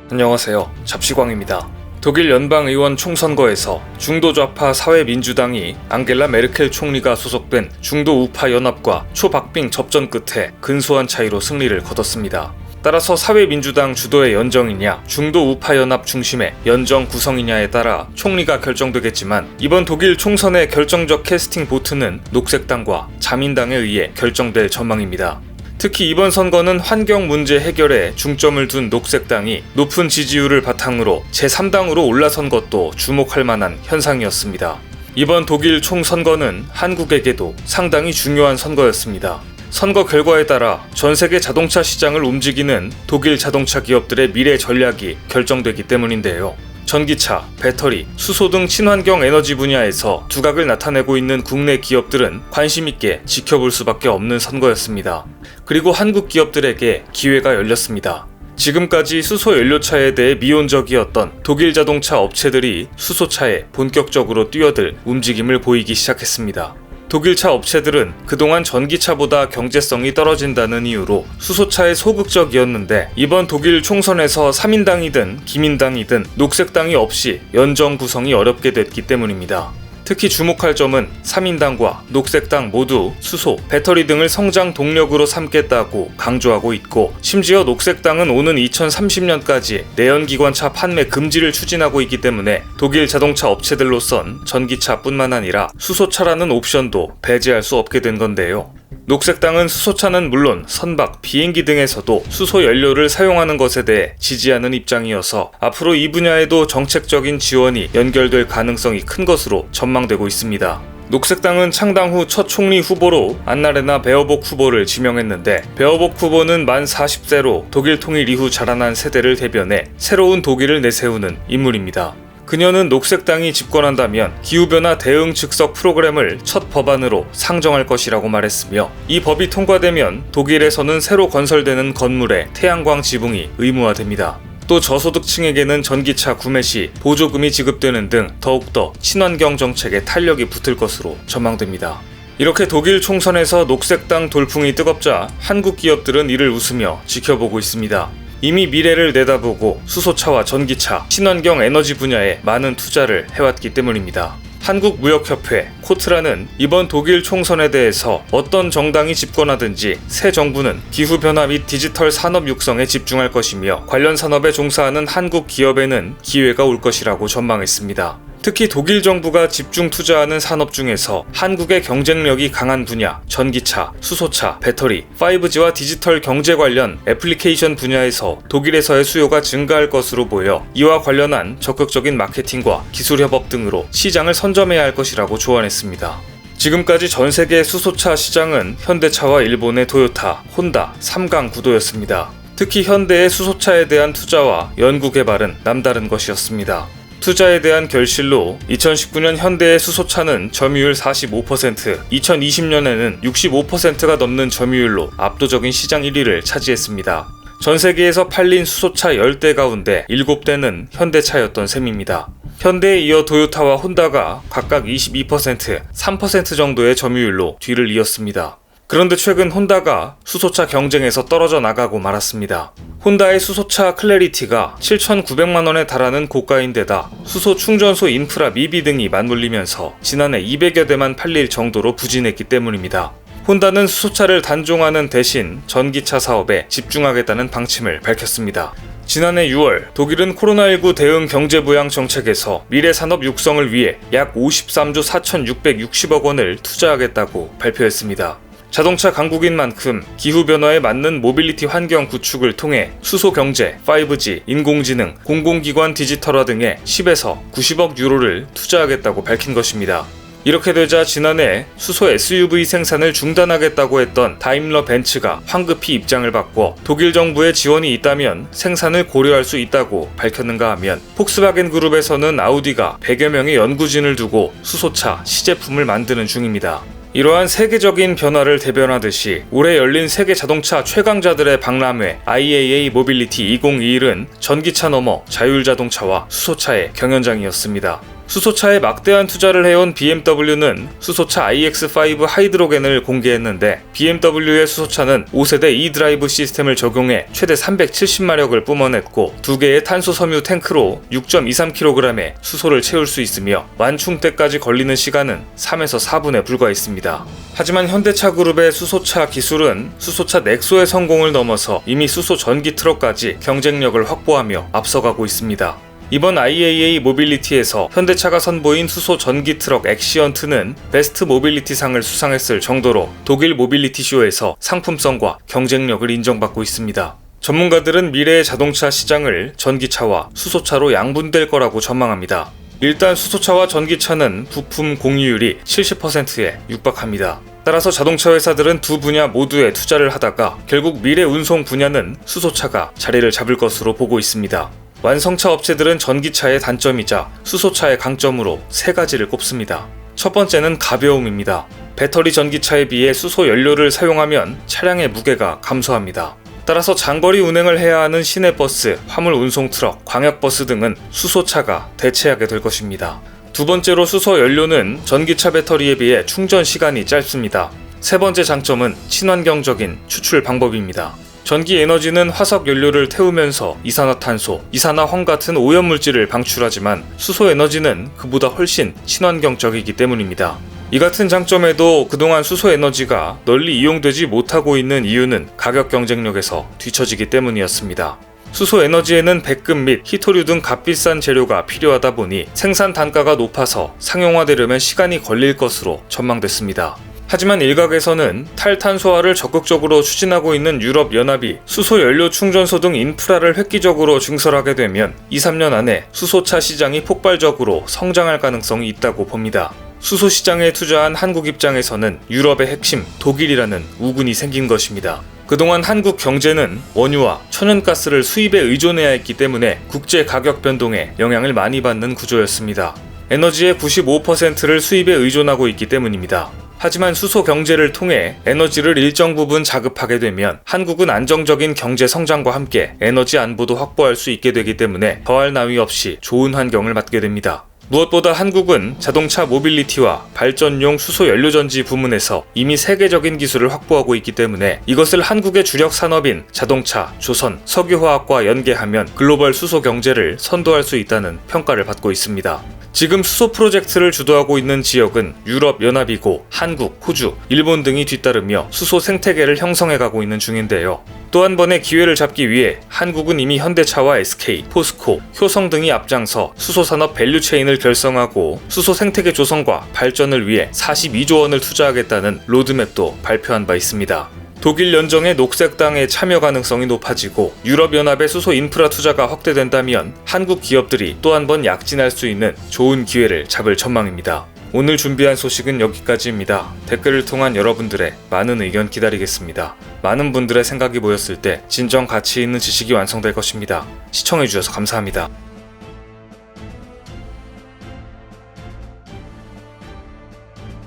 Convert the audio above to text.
안녕하세요. 잡시광입니다. 독일 연방의원 총선거에서 중도좌파 사회민주당이 앙겔라 메르켈 총리가 소속된 중도 우파 연합과 초박빙 접전 끝에 근소한 차이로 승리를 거뒀습니다. 따라서 사회민주당 주도의 연정이냐 중도 우파 연합 중심의 연정 구성이냐에 따라 총리가 결정되겠지만 이번 독일 총선의 결정적 캐스팅 보트는 녹색당과 자민당에 의해 결정될 전망입니다. 특히 이번 선거는 환경 문제 해결에 중점을 둔 녹색당이 높은 지지율을 바탕으로 제3당으로 올라선 것도 주목할 만한 현상이었습니다. 이번 독일 총선거는 한국에게도 상당히 중요한 선거였습니다. 선거 결과에 따라 전 세계 자동차 시장을 움직이는 독일 자동차 기업들의 미래 전략이 결정되기 때문인데요. 전기차, 배터리, 수소 등 친환경 에너지 분야에서 두각을 나타내고 있는 국내 기업들은 관심 있게 지켜볼 수밖에 없는 선거였습니다. 그리고 한국 기업들에게 기회가 열렸습니다. 지금까지 수소 연료차에 대해 미온적이었던 독일 자동차 업체들이 수소차에 본격적으로 뛰어들 움직임을 보이기 시작했습니다. 독일차 업체들은 그동안 전기차보다 경제성이 떨어진다는 이유로 수소차에 소극적이었는데 이번 독일 총선에서 3인당이든 기민당이든 녹색당이 없이 연정 구성이 어렵게 됐기 때문입니다. 특히 주목할 점은 3인당과 녹색당 모두 수소, 배터리 등을 성장 동력으로 삼겠다고 강조하고 있고 심지어 녹색당은 오는 2030년까지 내연기관차 판매 금지를 추진하고 있기 때문에 독일 자동차 업체들로선 전기차뿐만 아니라 수소차라는 옵션도 배제할 수 없게 된 건데요. 녹색당은 수소차는 물론 선박, 비행기 등에서도 수소 연료를 사용하는 것에 대해 지지하는 입장이어서 앞으로 이 분야에도 정책적인 지원이 연결될 가능성이 큰 것으로 전망되고 있습니다. 녹색당은 창당 후 첫 총리 후보로 안나레나 베어복 후보를 지명했는데 베어복 후보는 만 40세로 독일 통일 이후 자라난 세대를 대변해 새로운 독일을 내세우는 인물입니다. 그녀는 녹색당이 집권한다면 기후변화 대응 즉석 프로그램을 첫 법안으로 상정할 것이라고 말했으며 이 법이 통과되면 독일에서는 새로 건설되는 건물의 태양광 지붕이 의무화됩니다. 또 저소득층에게는 전기차 구매 시 보조금이 지급되는 등 더욱더 친환경 정책에 탄력이 붙을 것으로 전망됩니다. 이렇게 독일 총선에서 녹색당 돌풍이 뜨겁자 한국 기업들은 이를 웃으며 지켜보고 있습니다. 이미 미래를 내다보고 수소차와 전기차, 친환경 에너지 분야에 많은 투자를 해왔기 때문입니다. 한국무역협회, 코트라는 이번 독일 총선에 대해서 어떤 정당이 집권하든지 새 정부는 기후변화 및 디지털 산업 육성에 집중할 것이며 관련 산업에 종사하는 한국 기업에는 기회가 올 것이라고 전망했습니다. 특히 독일 정부가 집중 투자하는 산업 중에서 한국의 경쟁력이 강한 분야, 전기차, 수소차, 배터리, 5G와 디지털 경제 관련 애플리케이션 분야에서 독일에서의 수요가 증가할 것으로 보여 이와 관련한 적극적인 마케팅과 기술 협업 등으로 시장을 선점해야 할 것이라고 조언했습니다. 지금까지 전 세계 수소차 시장은 현대차와 일본의 토요타, 혼다, 삼강 구도였습니다. 특히 현대의 수소차에 대한 투자와 연구 개발은 남다른 것이었습니다. 투자에 대한 결실로 2019년 현대의 수소차는 점유율 45%, 2020년에는 65%가 넘는 점유율로 압도적인 시장 1위를 차지했습니다. 전 세계에서 팔린 수소차 10대 가운데 7대는 현대차였던 셈입니다. 현대에 이어 도요타와 혼다가 각각 22%, 3% 정도의 점유율로 뒤를 이었습니다. 그런데 최근 혼다가 수소차 경쟁에서 떨어져 나가고 말았습니다. 혼다의 수소차 클래리티가 7,900만원에 달하는 고가인데다 수소 충전소 인프라 미비 등이 맞물리면서 지난해 200여 대만 팔릴 정도로 부진했기 때문입니다. 혼다는 수소차를 단종하는 대신 전기차 사업에 집중하겠다는 방침을 밝혔습니다. 지난해 6월 독일은 코로나19 대응 경제부양 정책에서 미래산업 육성을 위해 약 53조 4,660억 원을 투자하겠다고 발표했습니다. 자동차 강국인 만큼 기후변화에 맞는 모빌리티 환경 구축을 통해 수소 경제, 5G, 인공지능, 공공기관 디지털화 등에 10에서 90억 유로를 투자하겠다고 밝힌 것입니다. 이렇게 되자 지난해 수소 SUV 생산을 중단하겠다고 했던 다임러 벤츠가 황급히 입장을 바꿔 독일 정부의 지원이 있다면 생산을 고려할 수 있다고 밝혔는가 하면 폭스바겐 그룹에서는 아우디가 100여 명의 연구진을 두고 수소차 시제품을 만드는 중입니다. 이러한 세계적인 변화를 대변하듯이 올해 열린 세계 자동차 최강자들의 박람회 IAA 모빌리티 2021은 전기차 넘어 자율자동차와 수소차의 경연장이었습니다. 수소차에 막대한 투자를 해온 BMW는 수소차 iX5 하이드로겐을 공개했는데 BMW의 수소차는 5세대 e드라이브 시스템을 적용해 최대 370마력을 뿜어냈고 2개의 탄소 섬유 탱크로 6.23kg의 수소를 채울 수 있으며 완충 때까지 걸리는 시간은 3에서 4분에 불과했습니다. 하지만 현대차 그룹의 수소차 기술은 수소차 넥소의 성공을 넘어서 이미 수소 전기 트럭까지 경쟁력을 확보하며 앞서가고 있습니다. 이번 IAA 모빌리티에서 현대차가 선보인 수소 전기 트럭 엑시언트는 베스트 모빌리티 상을 수상했을 정도로 독일 모빌리티 쇼에서 상품성과 경쟁력을 인정받고 있습니다. 전문가들은 미래의 자동차 시장을 전기차와 수소차로 양분될 거라고 전망합니다. 일단 수소차와 전기차는 부품 공유율이 70%에 육박합니다. 따라서 자동차 회사들은 두 분야 모두에 투자를 하다가 결국 미래 운송 분야는 수소차가 자리를 잡을 것으로 보고 있습니다. 완성차 업체들은 전기차의 단점이자 수소차의 강점으로 세 가지를 꼽습니다. 첫 번째는 가벼움입니다. 배터리 전기차에 비해 수소 연료를 사용하면 차량의 무게가 감소합니다. 따라서 장거리 운행을 해야 하는 시내버스, 화물 운송 트럭, 광역버스 등은 수소차가 대체하게 될 것입니다. 두 번째로 수소 연료는 전기차 배터리에 비해 충전 시간이 짧습니다. 세 번째 장점은 친환경적인 추출 방법입니다. 전기 에너지는 화석 연료를 태우면서 이산화탄소, 이산화황 같은 오염물질을 방출하지만 수소 에너지는 그보다 훨씬 친환경적이기 때문입니다. 이 같은 장점에도 그동안 수소 에너지가 널리 이용되지 못하고 있는 이유는 가격 경쟁력에서 뒤처지기 때문이었습니다. 수소 에너지에는 백금 및 희토류 등 값비싼 재료가 필요하다 보니 생산 단가가 높아서 상용화되려면 시간이 걸릴 것으로 전망됐습니다. 하지만 일각에서는 탈탄소화를 적극적으로 추진하고 있는 유럽연합이 수소 연료 충전소 등 인프라를 획기적으로 증설하게 되면 2-3년 안에 수소차 시장이 폭발적으로 성장할 가능성이 있다고 봅니다. 수소 시장에 투자한 한국 입장에서는 유럽의 핵심 독일이라는 우군이 생긴 것입니다. 그동안 한국 경제는 원유와 천연가스를 수입에 의존해야 했기 때문에 국제 가격 변동에 영향을 많이 받는 구조였습니다. 에너지의 95%를 수입에 의존하고 있기 때문입니다. 하지만 수소 경제를 통해 에너지를 일정 부분 자급하게 되면 한국은 안정적인 경제 성장과 함께 에너지 안보도 확보할 수 있게 되기 때문에 더할 나위 없이 좋은 환경을 맞게 됩니다. 무엇보다 한국은 자동차 모빌리티와 발전용 수소 연료전지 부문에서 이미 세계적인 기술을 확보하고 있기 때문에 이것을 한국의 주력 산업인 자동차, 조선, 석유화학과 연계하면 글로벌 수소 경제를 선도할 수 있다는 평가를 받고 있습니다. 지금 수소 프로젝트를 주도하고 있는 지역은 유럽연합이고 한국, 호주, 일본 등이 뒤따르며 수소 생태계를 형성해가고 있는 중인데요. 또 한 번의 기회를 잡기 위해 한국은 이미 현대차와 SK, 포스코, 효성 등이 앞장서 수소산업 밸류체인을 결성하고 수소 생태계 조성과 발전을 위해 42조 원을 투자하겠다는 로드맵도 발표한 바 있습니다. 독일 연정의 녹색당의 참여 가능성이 높아지고 유럽연합의 수소 인프라 투자가 확대된다면 한국 기업들이 또 한 번 약진할 수 있는 좋은 기회를 잡을 전망입니다. 오늘 준비한 소식은 여기까지입니다. 댓글을 통한 여러분들의 많은 의견 기다리겠습니다. 많은 분들의 생각이 모였을 때 진정 가치 있는 지식이 완성될 것입니다. 시청해주셔서 감사합니다.